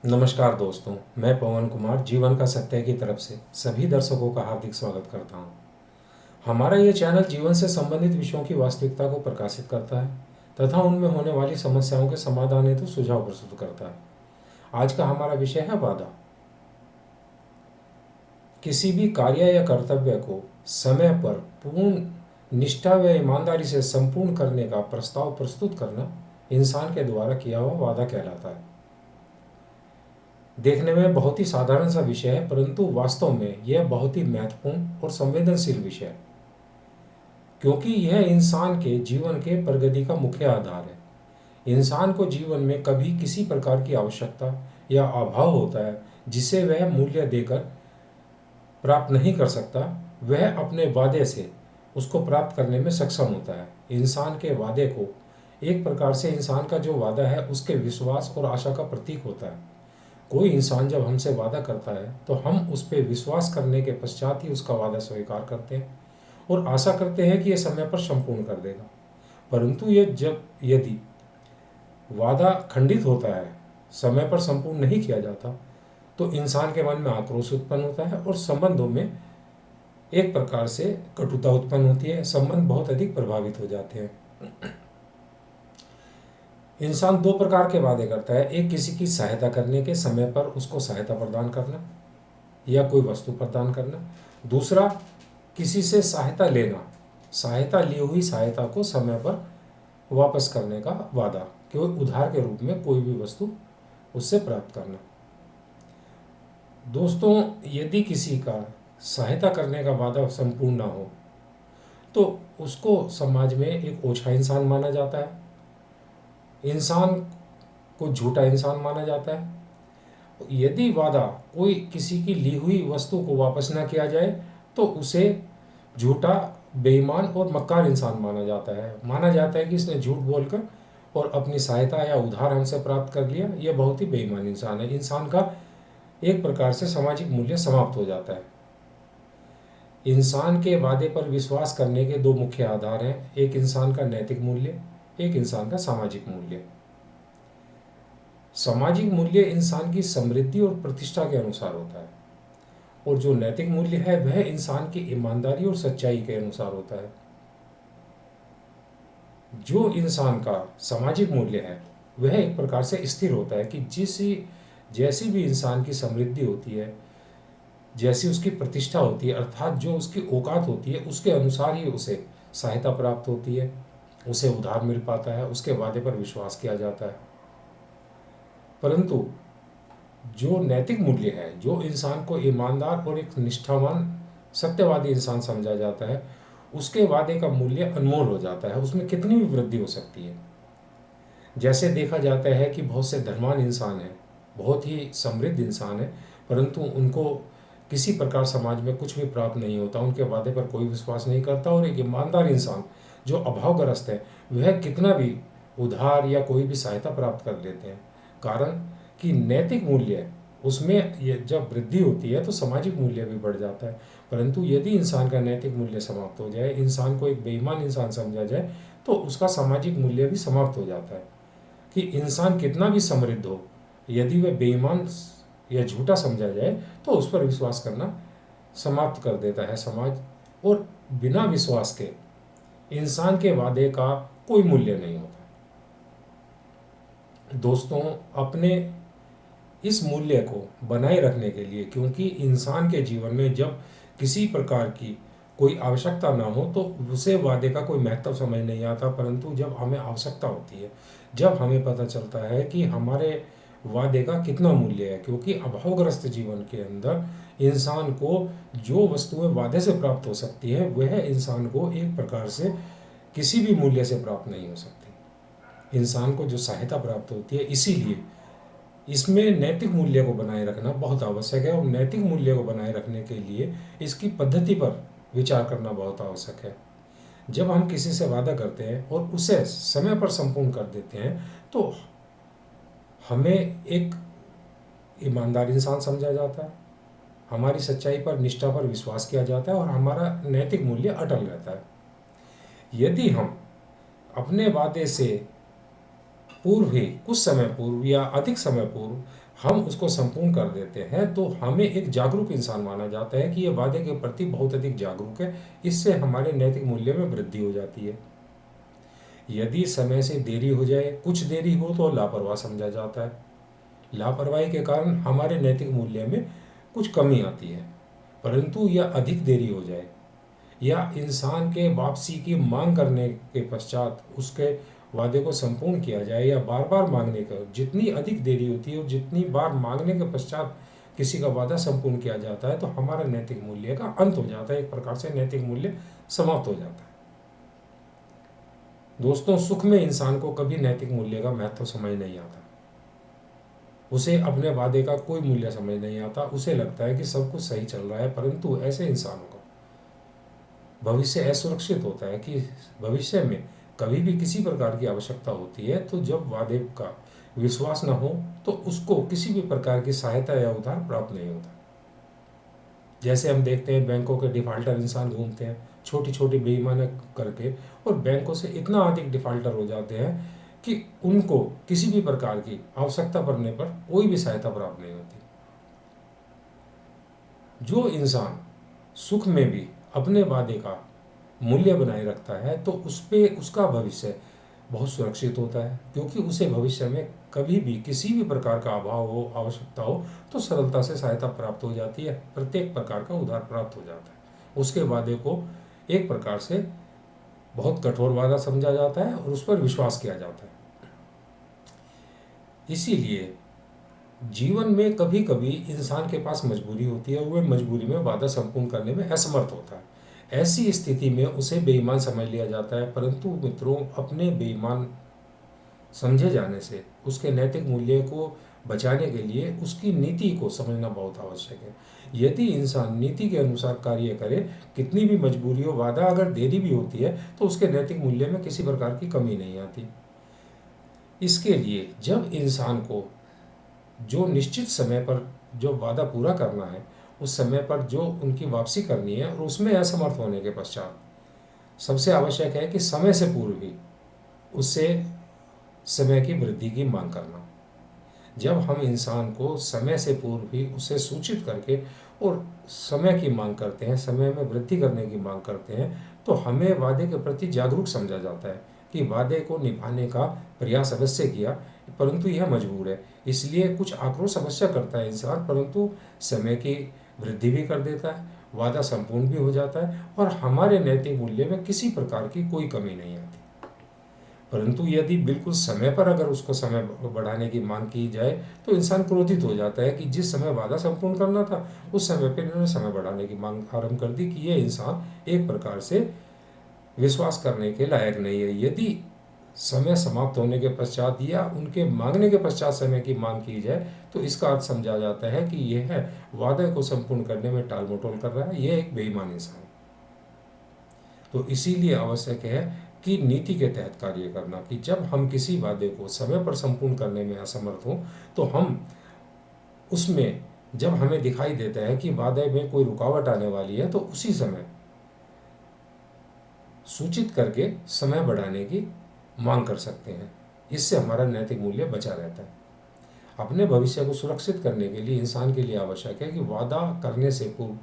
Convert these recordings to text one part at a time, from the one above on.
नमस्कार दोस्तों, मैं पवन कुमार जीवन का सत्य की तरफ से सभी दर्शकों का हार्दिक स्वागत करता हूं। हमारा ये चैनल जीवन से संबंधित विषयों की वास्तविकता को प्रकाशित करता है तथा उनमें होने वाली समस्याओं के समाधान हेतु सुझाव प्रस्तुत करता है। आज का हमारा विषय है वादा। किसी भी कार्य या कर्तव्य को समय पर पूर्ण निष्ठा व ईमानदारी से संपूर्ण करने का प्रस्ताव प्रस्तुत करना इंसान के द्वारा किया हुआ वादा कहलाता है। देखने में बहुत ही साधारण सा विषय है, परंतु वास्तव में यह बहुत ही महत्वपूर्ण और संवेदनशील विषय है, क्योंकि यह इंसान के जीवन के प्रगति का मुख्य आधार है। इंसान को जीवन में कभी किसी प्रकार की आवश्यकता या अभाव होता है जिसे वह मूल्य देकर प्राप्त नहीं कर सकता, वह अपने वादे से उसको प्राप्त करने में सक्षम होता है। इंसान के वादे को एक प्रकार से इंसान का जो वादा है उसके विश्वास और आशा का प्रतीक होता है। कोई इंसान जब हमसे वादा करता है तो हम उस पर विश्वास करने के पश्चात ही उसका वादा स्वीकार करते हैं और आशा करते हैं कि यह समय पर संपूर्ण कर देगा। परंतु ये जब यदि वादा खंडित होता है, समय पर संपूर्ण नहीं किया जाता, तो इंसान के मन में आक्रोश उत्पन्न होता है और संबंधों में एक प्रकार से कटुता उत्पन्न होती है। संबंध बहुत अधिक प्रभावित हो जाते हैं। इंसान दो प्रकार के वादे करता है। एक, किसी की सहायता करने के समय पर उसको सहायता प्रदान करना या कोई वस्तु प्रदान करना। दूसरा, किसी से सहायता लेना, सहायता ली हुई सहायता को समय पर वापस करने का वादा, केवल उधार के रूप में कोई भी वस्तु उससे प्राप्त करना। दोस्तों, यदि किसी का सहायता करने का वादा संपूर्ण ना हो तो उसको समाज में एक ओछा इंसान माना जाता है, इंसान को झूठा इंसान माना जाता है। यदि वादा कोई किसी की ली हुई वस्तु को वापस ना किया जाए तो उसे झूठा, बेईमान और मक्कार इंसान माना जाता है। माना जाता है कि इसने झूठ बोलकर और अपनी सहायता या उधार हमसे प्राप्त कर लिया, यह बहुत ही बेईमान इंसान है। इंसान का एक प्रकार से सामाजिक मूल्य समाप्त हो जाता है। इंसान के वादे पर विश्वास करने के दो मुख्य आधार हैं, एक इंसान का नैतिक मूल्य, एक इंसान का सामाजिक मूल्य। सामाजिक मूल्य इंसान की समृद्धि और प्रतिष्ठा के अनुसार होता है और जो नैतिक मूल्य है वह इंसान की ईमानदारी और सच्चाई के अनुसार होता है। जो इंसान का सामाजिक मूल्य है वह एक प्रकार से स्थिर होता है कि जैसी भी इंसान की समृद्धि होती है, जैसी उसकी प्रतिष्ठा होती है, अर्थात जो उसकी औकात होती है, उसके अनुसार ही उसे सहायता प्राप्त होती है, उसे उधार मिल पाता है, उसके वादे पर विश्वास किया जाता है। परंतु जो नैतिक मूल्य है, जो इंसान को ईमानदार और एक निष्ठावान सत्यवादी इंसान समझा जाता है, उसके वादे का मूल्य अनमोल हो जाता है, उसमें कितनी भी वृद्धि हो सकती है। जैसे देखा जाता है कि बहुत से धनवान इंसान हैं, बहुत ही समृद्ध इंसान है, परंतु उनको किसी प्रकार समाज में कुछ भी प्राप्त नहीं होता, उनके वादे पर कोई विश्वास नहीं करता। और एक ईमानदार इंसान जो अभावग्रस्त है वह कितना भी उधार या कोई भी सहायता प्राप्त कर लेते हैं, कारण कि नैतिक मूल्य उसमें जब वृद्धि होती है तो सामाजिक मूल्य भी बढ़ जाता है। परंतु यदि इंसान का नैतिक मूल्य समाप्त हो जाए, इंसान को एक बेईमान इंसान समझा जाए, तो उसका सामाजिक मूल्य भी समाप्त हो जाता है। कि इंसान कितना भी समृद्ध हो, यदि वह बेईमान या झूठा समझा जाए तो उस पर विश्वास करना समाप्त कर देता है समाज। और बिना विश्वास के इंसान के वादे का कोई मूल्य नहीं होता। दोस्तों, अपने इस मूल्य को बनाए रखने के लिए, क्योंकि इंसान के जीवन में जब किसी प्रकार की कोई आवश्यकता ना हो तो उसे वादे का कोई महत्व समझ नहीं आता, परंतु जब हमें आवश्यकता होती है, जब हमें पता चलता है कि हमारे वादे का कितना मूल्य है, क्योंकि अभावग्रस्त जीवन के अंदर इंसान को जो वस्तुएं वादे से प्राप्त हो सकती है वह इंसान को एक प्रकार से किसी भी मूल्य से प्राप्त नहीं हो सकती। इंसान को जो सहायता प्राप्त होती है, इसीलिए इसमें नैतिक मूल्य को बनाए रखना बहुत आवश्यक है। और नैतिक मूल्य को बनाए रखने के लिए इसकी पद्धति पर विचार करना बहुत आवश्यक है। जब हम किसी से वादा करते हैं और उसे समय पर संपूर्ण कर देते हैं तो हमें एक ईमानदार इंसान समझा जाता है, हमारी सच्चाई पर, निष्ठा पर विश्वास किया जाता है और हमारा नैतिक मूल्य अटल रहता है। यदि हम अपने वादे से पूर्व ही, कुछ समय पूर्व या अधिक समय पूर्व हम उसको संपूर्ण कर देते हैं तो हमें एक जागरूक इंसान माना जाता है कि ये वादे के प्रति बहुत अधिक जागरूक है। इससे हमारे नैतिक मूल्य में वृद्धि हो जाती है। यदि समय से देरी हो जाए, कुछ देरी हो, तो लापरवाह समझा जाता है। लापरवाही के कारण हमारे नैतिक मूल्य में कुछ कमी आती है। परंतु यह अधिक देरी हो जाए या इंसान के वापसी की मांग करने के पश्चात उसके वादे को संपूर्ण किया जाए या बार बार मांगने का, जितनी अधिक देरी होती है और जितनी बार मांगने के पश्चात किसी का वादा संपूर्ण किया जाता है तो हमारा नैतिक मूल्य का अंत हो जाता है। एक प्रकार से नैतिक मूल्य समाप्त हो जाता है। दोस्तों, सुख में इंसान को कभी नैतिक मूल्य का महत्व समझ नहीं आता। उसे अपने वादे का कोई मूल्य समझ नहीं आता। उसे लगता है कि सब कुछ सही चल रहा है, परंतु ऐसे इंसानों का भविष्य असुरक्षित होता है कि भविष्य में कभी भी किसी प्रकार की आवश्यकता होती है तो जब वादे का विश्वास न हो तो उसको किसी भी प्रकार की सहायता या उधार प्राप्त नहीं होता। जैसे हम देखते हैं बैंकों के डिफाल्टर इंसान घूमते हैं छोटी छोटी बेईमानी करके, और बैंकों से इतना अधिक डिफाल्टर हो जाते हैं कि उनको किसी भी प्रकार की आवश्यकता पड़ने पर कोई भी सहायता प्राप्त नहीं होती। जो इंसान सुख में भी अपने वादे का मूल्य बनाए रखता है तो उस पे उसका भविष्य बहुत सुरक्षित होता है, क्योंकि उसे भविष्य में कभी भी किसी भी प्रकार का अभाव हो, आवश्यकता हो, तो सरलता से सहायता प्राप्त हो जाती है। प्रत्येक प्रकार का उधार प्राप्त हो जाता है। उसके वादे को एक प्रकार से बहुत कठोर वादा समझा जाता है और उस पर विश्वास किया जाता है। इसीलिए जीवन में कभी कभी इंसान के पास मजबूरी होती है और वह मजबूरी में वादा संपूर्ण करने में असमर्थ होता है। ऐसी स्थिति में उसे बेईमान समझ लिया जाता है। परंतु मित्रों, अपने बेईमान समझे जाने से उसके नैतिक मूल्य को बचाने के लिए उसकी नीति को समझना बहुत आवश्यक है। यदि इंसान नीति के अनुसार कार्य करे, कितनी भी मजबूरी हो, वादा अगर देरी भी होती है तो उसके नैतिक मूल्य में किसी प्रकार की कमी नहीं आती। इसके लिए जब इंसान को जो निश्चित समय पर जो वादा पूरा करना है, उस समय पर जो उनकी वापसी करनी है और उसमें असमर्थ होने के पश्चात सबसे आवश्यक है कि समय से पूर्व ही उससे समय की वृद्धि की मांग करना। जब हम इंसान को समय से पूर्व ही उसे सूचित करके और समय की मांग करते हैं, समय में वृद्धि करने की मांग करते हैं, तो हमें वादे के प्रति जागरूक समझा जाता है कि वादे को निभाने का प्रयास अवश्य किया, परंतु यह मजबूर है। इसलिए कुछ आक्रोश अवश्य करता है इंसान, परंतु समय की वृद्धि भी कर देता है, वादा संपूर्ण भी हो जाता है और हमारे नैतिक मूल्य में किसी प्रकार की कोई कमी नहीं आती। परंतु यदि बिल्कुल समय पर अगर उसको समय बढ़ाने की मांग की जाए तो इंसान क्रोधित हो जाता है कि जिस समय वादा संपूर्ण करना था उस समय पर इन्होंने समय बढ़ाने की मांग आरंभ कर दी, कि यह इंसान एक प्रकार से विश्वास करने के लायक नहीं है। यदि समय समाप्त होने के पश्चात या उनके मांगने के पश्चात समय की मांग की जाए तो इसका अर्थ समझा जाता है कि यह वादे को संपूर्ण करने में टाल मटोल कर रहा है, यह एक बेईमान इंसान है। तो इसीलिए आवश्यक है कि नीति के तहत कार्य करना, कि जब हम किसी वादे को समय पर संपूर्ण करने में असमर्थ हों तो हम उसमें, जब हमें दिखाई देता है कि वादे में कोई रुकावट आने वाली है, तो उसी समय सूचित करके समय बढ़ाने की मांग कर सकते हैं। इससे हमारा नैतिक मूल्य बचा रहता है। अपने भविष्य को सुरक्षित करने के लिए इंसान के लिए आवश्यक है कि वादा करने से पूर्व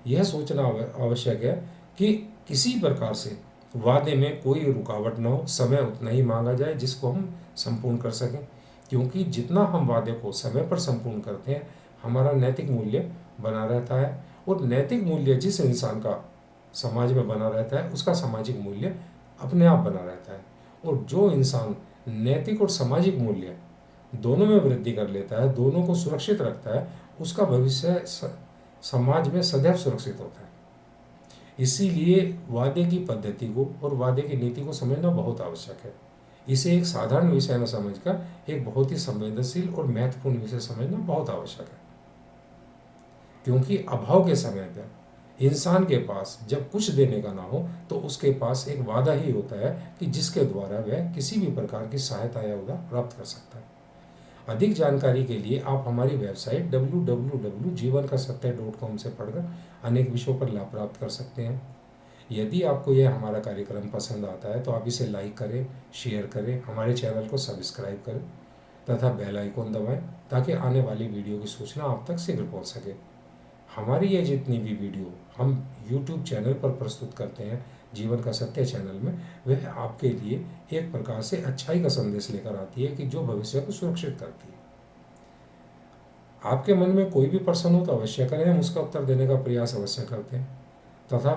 यह सोचना आवश्यक है कि किसी प्रकार से वादे में कोई रुकावट न हो, समय उतना ही मांगा जाए जिसको हम संपूर्ण कर सकें। क्योंकि जितना हम वादे को समय पर संपूर्ण करते हैं, हमारा नैतिक मूल्य बना रहता है, और नैतिक मूल्य जिस इंसान का समाज में बना रहता है उसका सामाजिक मूल्य अपने आप बना रहता है। और जो इंसान नैतिक और सामाजिक मूल्य दोनों में वृद्धि कर लेता है, दोनों को सुरक्षित रखता है, उसका भविष्य समाज में सदैव सुरक्षित होता है। इसीलिए वादे की पद्धति को और वादे की नीति को समझना बहुत आवश्यक है। इसे एक साधारण विषय न समझकर एक बहुत ही संवेदनशील और महत्वपूर्ण विषय समझना बहुत आवश्यक है। क्योंकि अभाव के समय पर इंसान के पास जब कुछ देने का ना हो तो उसके पास एक वादा ही होता है कि जिसके द्वारा वह किसी भी प्रकार की सहायता या उधार प्राप्त कर सकता है। अधिक जानकारी के लिए आप हमारी वेबसाइट www.jivankasatya.com से पढ़कर अनेक विषयों पर लाभ प्राप्त कर सकते हैं। यदि आपको यह हमारा कार्यक्रम पसंद आता है तो आप इसे लाइक करें, शेयर करें, हमारे चैनल को सब्सक्राइब करें। तथा बेल आइकॉन दबाएं ताकि आने वाली वीडियो की सूचना आप तक शीघ्र पहुंच सके। हमारी ये जितनी भी वीडियो हम YouTube चैनल पर प्रस्तुत करते हैं, जीवन का सत्य चैनल में, वह आपके लिए एक प्रकार से अच्छाई का संदेश लेकर आती है कि जो भविष्य को सुरक्षित करती है। आपके मन में कोई भी प्रश्न हो तो अवश्य करें, हम उसका उत्तर देने का प्रयास अवश्य करते हैं। तथा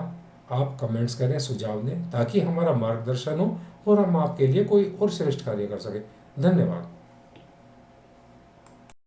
आप कमेंट्स करें, सुझाव दें ताकि हमारा मार्गदर्शन हो और हम आपके लिए कोई और श्रेष्ठ कार्य कर सकें। धन्यवाद।